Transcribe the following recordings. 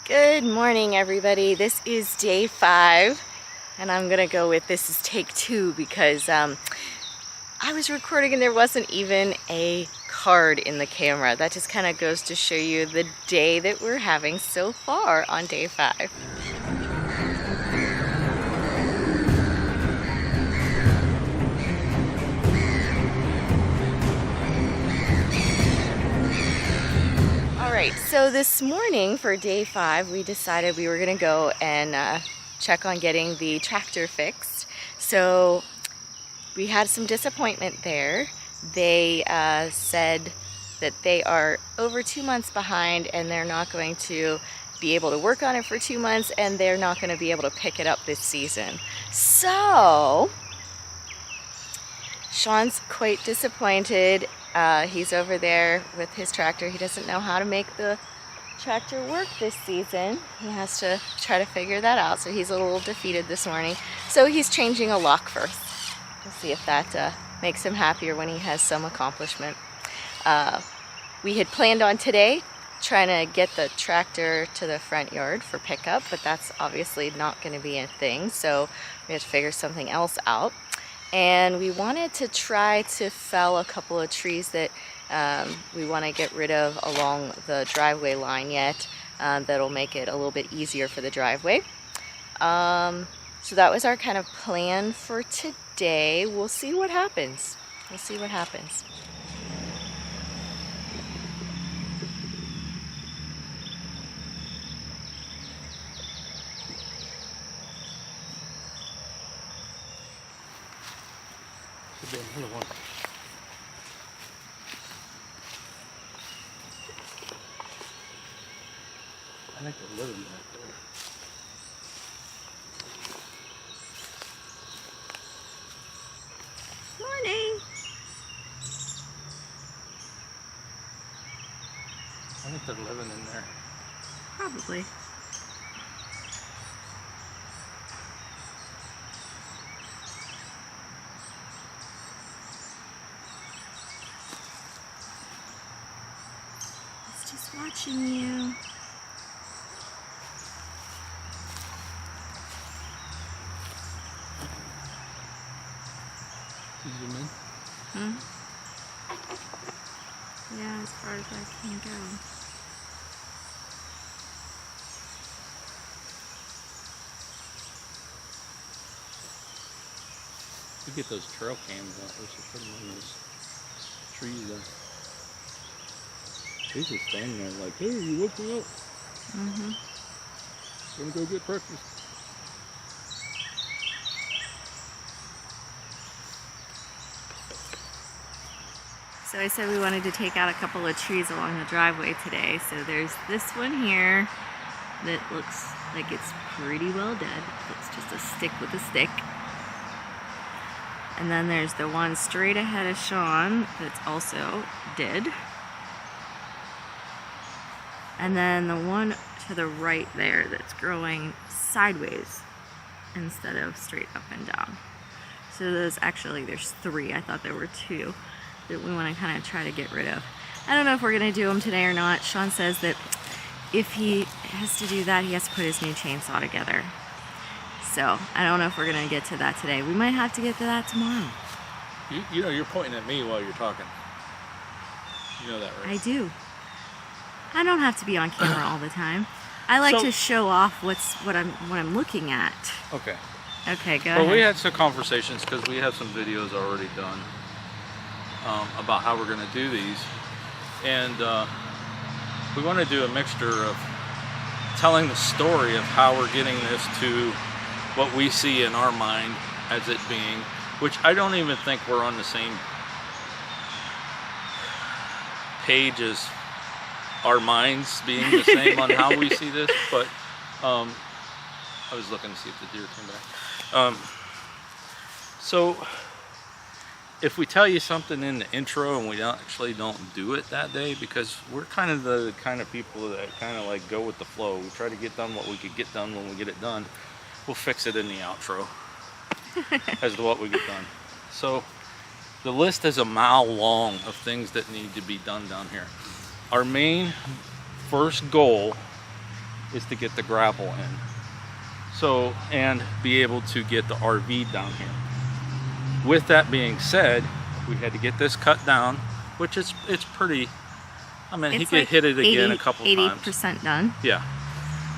Good morning, everybody. This is day 5, and I'm gonna go with this is take 2 because I was recording and there wasn't even a card in the camera. That just kind of goes to show you the day that we're having so far on day 5. Alright, so this morning for day 5 we decided we were going to go and check on getting the tractor fixed. So we had some disappointment there. They said that they are over 2 months behind and they're not going to be able to work on it for 2 months, and they're not going to be able to pick it up this season. So Shawn's quite disappointed. He's over there with his tractor. He doesn't know how to make the tractor work this season. He has to try to figure that out, so he's a little defeated this morning. So he's changing a lock first. We'll see if that makes him happier when he has some accomplishment. We had planned on today trying to get the tractor to the front yard for pickup, but that's obviously not going to be a thing, so we have to figure something else out. And we wanted to try to fell a couple of trees that we want to get rid of along the driveway line yet. That'll make it a little bit easier for the driveway. So that was our kind of plan for today. We'll see what happens. We'll see what happens. Another one. I think they're living back there. Morning. I think they're living in there. Probably. Just watching you. Zoom in. Hmm? Yeah, as far as I can go. We get those trail cams out. We should put them on those trees there. He's just standing there like, hey, you woke me up. Gonna go get breakfast. So I said we wanted to take out a couple of trees along the driveway today. So there's this one here that looks like it's pretty well dead. It's just a stick with a stick. And then there's the one straight ahead of Shawn that's also dead. And then the one to the right there that's growing sideways instead of straight up and down. So there's 3. I thought there were 2 that we want to kind of try to get rid of. I don't know if we're going to do them today or not. Shawn says that if he has to do that, he has to put his new chainsaw together. So I don't know if we're going to get to that today. We might have to get to that tomorrow. You know, you're pointing at me while you're talking. You know that, right? I do. I don't have to be on camera all the time. I like to show off what I'm looking at. Okay. Okay, go Well, ahead. we had some conversations because we have some videos already done about how we're going to do these, and we want to do a mixture of telling the story of how we're getting this to what we see in our mind as it being, which I don't even think we're on the same page as our minds being the same on how we see this, but I was looking to see if the deer came back. So if we tell you something in the intro and we don't do it that day, because we're kind of the kind of people that kind of like go with the flow. We try to get done what we could get done when we get it done. We'll fix it in the outro as to what we get done. So the list is a mile long of things that need to be done down here. Our main first goal is to get the gravel in. So, and be able to get the RV down here. With that being said, we had to get this cut down, which it's pretty, I mean, he could like hit it again a couple times. 80% done. Yeah.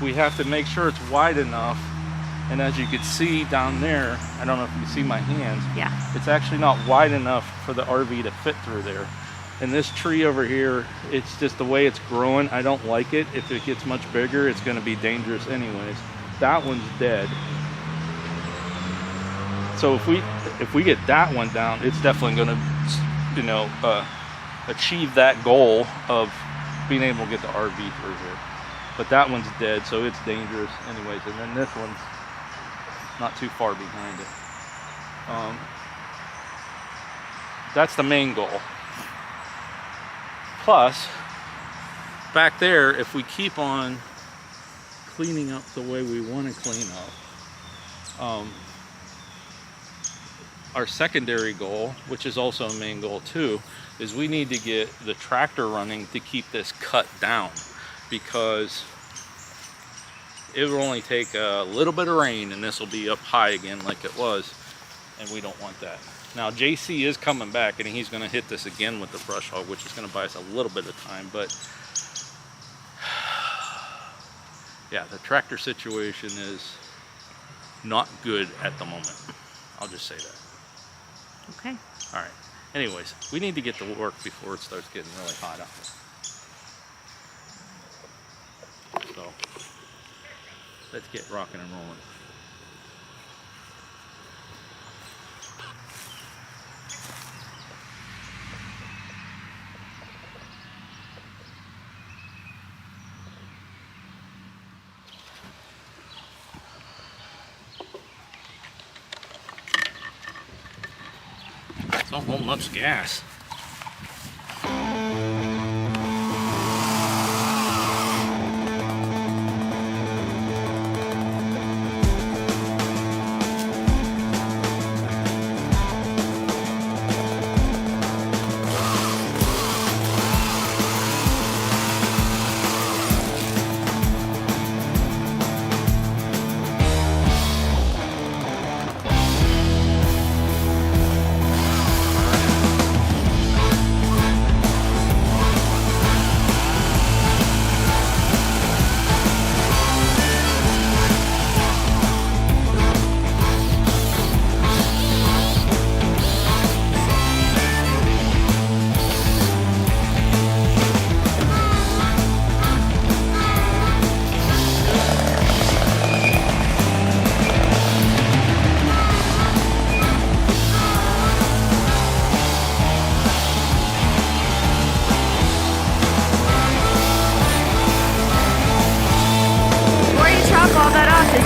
We have to make sure it's wide enough. And as you can see down there, I don't know if you see my hands. Yeah. It's actually not wide enough for the RV to fit through there. And this tree over here, it's just the way it's growing. I don't like it. If it gets much bigger, it's going to be dangerous anyways. That one's dead. So if we get that one down, it's definitely going to, you know, achieve that goal of being able to get the RV through here. But that one's dead, so it's dangerous anyways. And then this one's not too far behind it. That's the main goal. Plus, back there, if we keep on cleaning up the way we want to clean up, our secondary goal, which is also a main goal too, is we need to get the tractor running to keep this cut down, because it will only take a little bit of rain and this will be up high again like it was, and we don't want that. Now JC is coming back and he's going to hit this again with the brush hog, which is going to buy us a little bit of time, but yeah, the tractor situation is not good at the moment. I'll just say that. Okay. All right. Anyways, we need to get to work before it starts getting really hot out there. So let's get rocking and rolling. It's not holding much gas.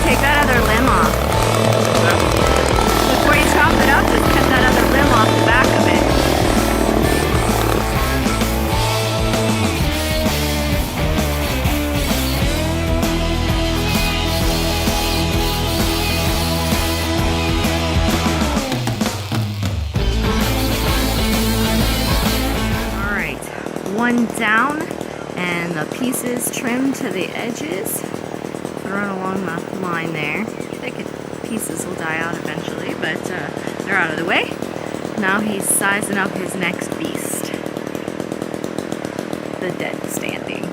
Take that other limb off. Before you chop it up, just cut that other limb off the back of it. Alright, one down and the pieces trimmed to the edges. Run along the line there. Pieces will die out eventually, but they're out of the way. Now he's sizing up his next beast. The dead standing.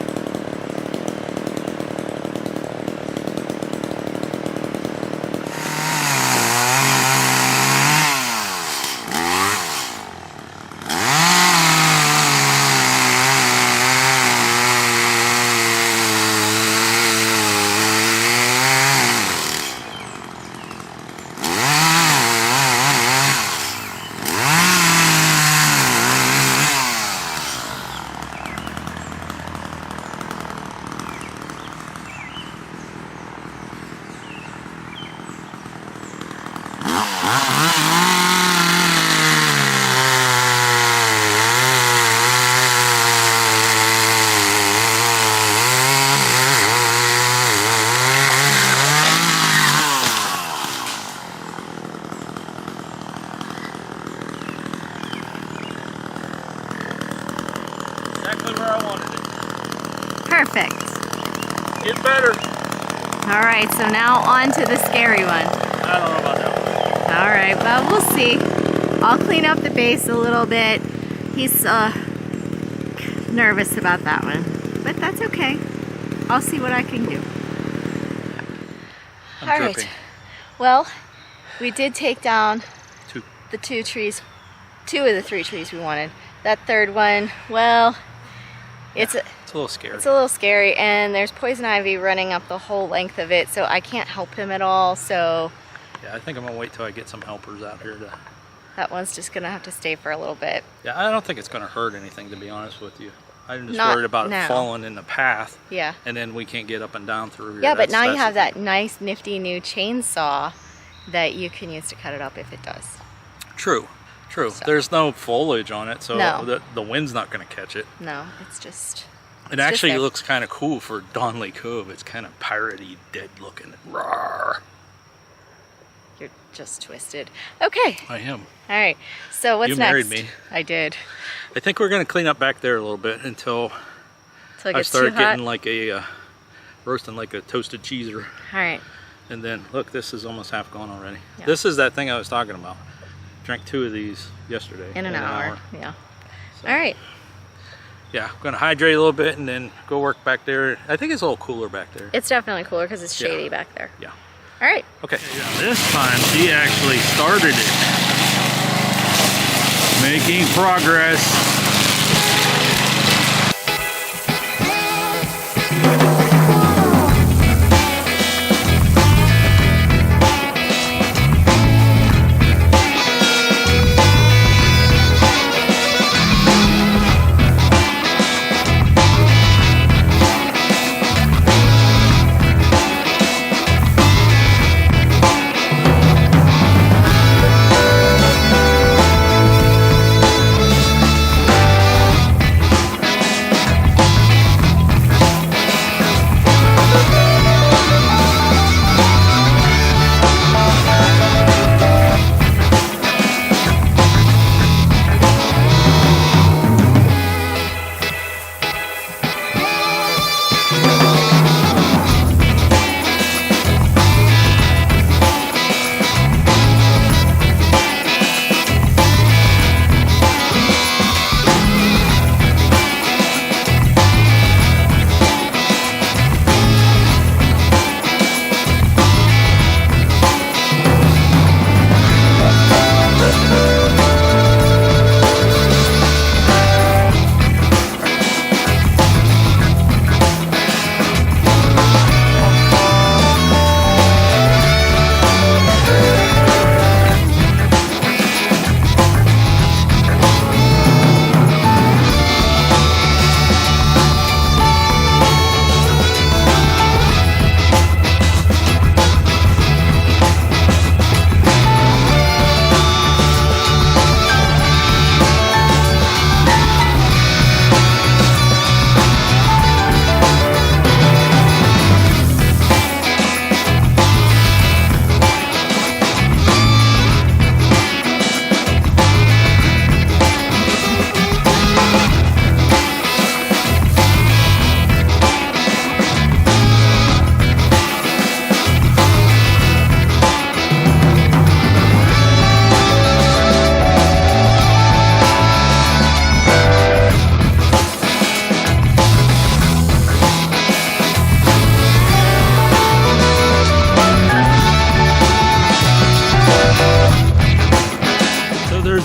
Exactly where I wanted it. Perfect. It better. All right, so now on to the scary one. I don't know about that one. All right, well, we'll see. I'll clean up the base a little bit. He's nervous about that one, but that's okay. I'll see what I can do. I'm dripping. Well, we did take down 2. the 2 trees, 2 of the 3 trees we wanted. That third one, well, it's a little scary. It's a little scary, and there's poison ivy running up the whole length of it, so I can't help him at all. So yeah, I think I'm gonna wait till I get some helpers out here to. That one's just gonna have to stay for a little bit. Yeah, I don't think it's gonna hurt anything, to be honest with you. I'm just worried about it falling in the path. Yeah. And then we can't get up and down through here. Yeah, but now you have that nice, nifty new chainsaw that you can use to cut it up if it does. True. So. There's no foliage on it, so the wind's not gonna catch it. No, it's just. It actually looks kind of cool for Donley Cove. It's kind of piratey, dead looking. Rawr. You're just twisted. Okay. I am. All right. So what's next? You married me. I did. I think we're gonna clean up back there a little bit until it I gets start too hot. getting like a roasting like a toasted cheeser. All right. And then look, this is almost half gone already. Yeah. This is that thing I was talking about. Drank 2 of these yesterday. In an hour. Yeah. So. All right. Yeah, I'm gonna hydrate a little bit and then go work back there. I think it's a little cooler back there. It's definitely cooler because it's shady back there. Yeah. All right. Okay. Yeah, this time she actually started it. Making progress.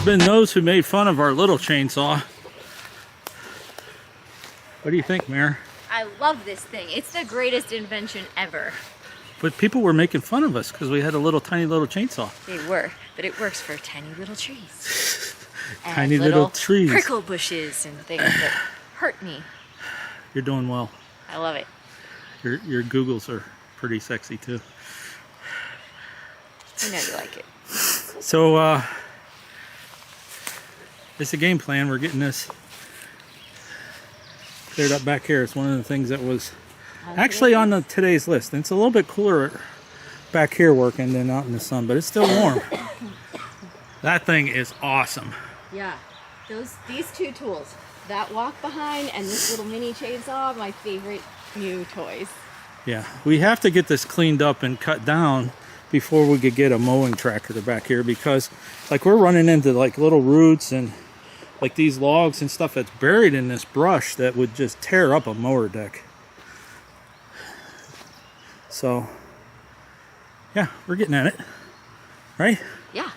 Been those who made fun of our little chainsaw. What do you think, Mare? I love this thing. It's the greatest invention ever. But people were making fun of us because we had a little tiny little chainsaw. They were, but it works for tiny little trees. Tiny little trees. Prickle bushes and things that hurt me. You're doing well. I love it. Your Googles are pretty sexy too. I know you like it. So it's a game plan. We're getting this cleared up back here. It's one of the things that was actually on today's list. And it's a little bit cooler back here working than out in the sun, but it's still warm. That thing is awesome. Yeah, these 2 tools, that walk behind and this little mini chainsaw, my favorite new toys. Yeah, we have to get this cleaned up and cut down before we could get a mowing tractor back here, because like we're running into like little roots and like these logs and stuff that's buried in this brush that would just tear up a mower deck. So yeah, we're getting at it, right? Yeah.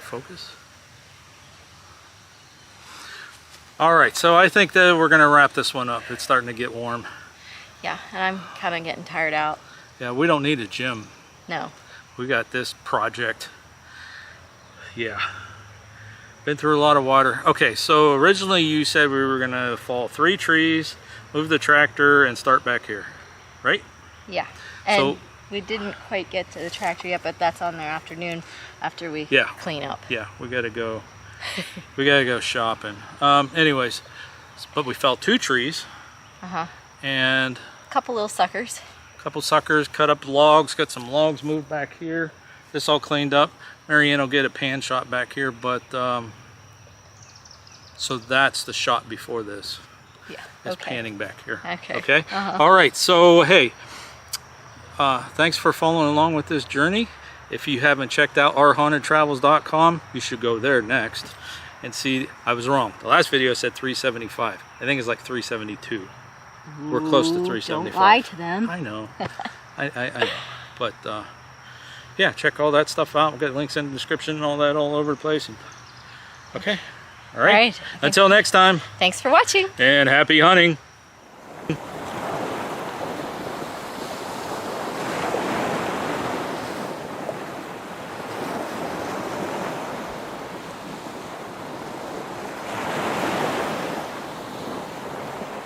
Focus. All right, so I think that we're gonna wrap this one up. It's starting to get warm. Yeah, and I'm kind of getting tired out. Yeah, we don't need a gym. No. We got this project. Yeah, been through a lot of water. Okay, so originally you said we were gonna fall 3 trees, move the tractor, and start back here, right? Yeah, and so we didn't quite get to the tractor yet, but that's on their afternoon after we clean up. Yeah, we gotta go. We gotta go shopping. Anyways, but we felled 2 trees. And a couple little suckers. Cut up logs. Got some logs moved back here. This all cleaned up. Marianne will get a pan shot back here, but so that's the shot before this. Yeah. It's panning back here. Okay. Okay. All right. So hey, thanks for following along with this journey. If you haven't checked out ourhauntedtravels.com, you should go there next and see. I was wrong. The last video said 375. I think it's like 372. We're close to 375. Don't lie to them. I know. But yeah, check all that stuff out. We'll get links in the description and all that all over the place. And, okay. All right. Until next time. Thanks for watching. And happy hunting.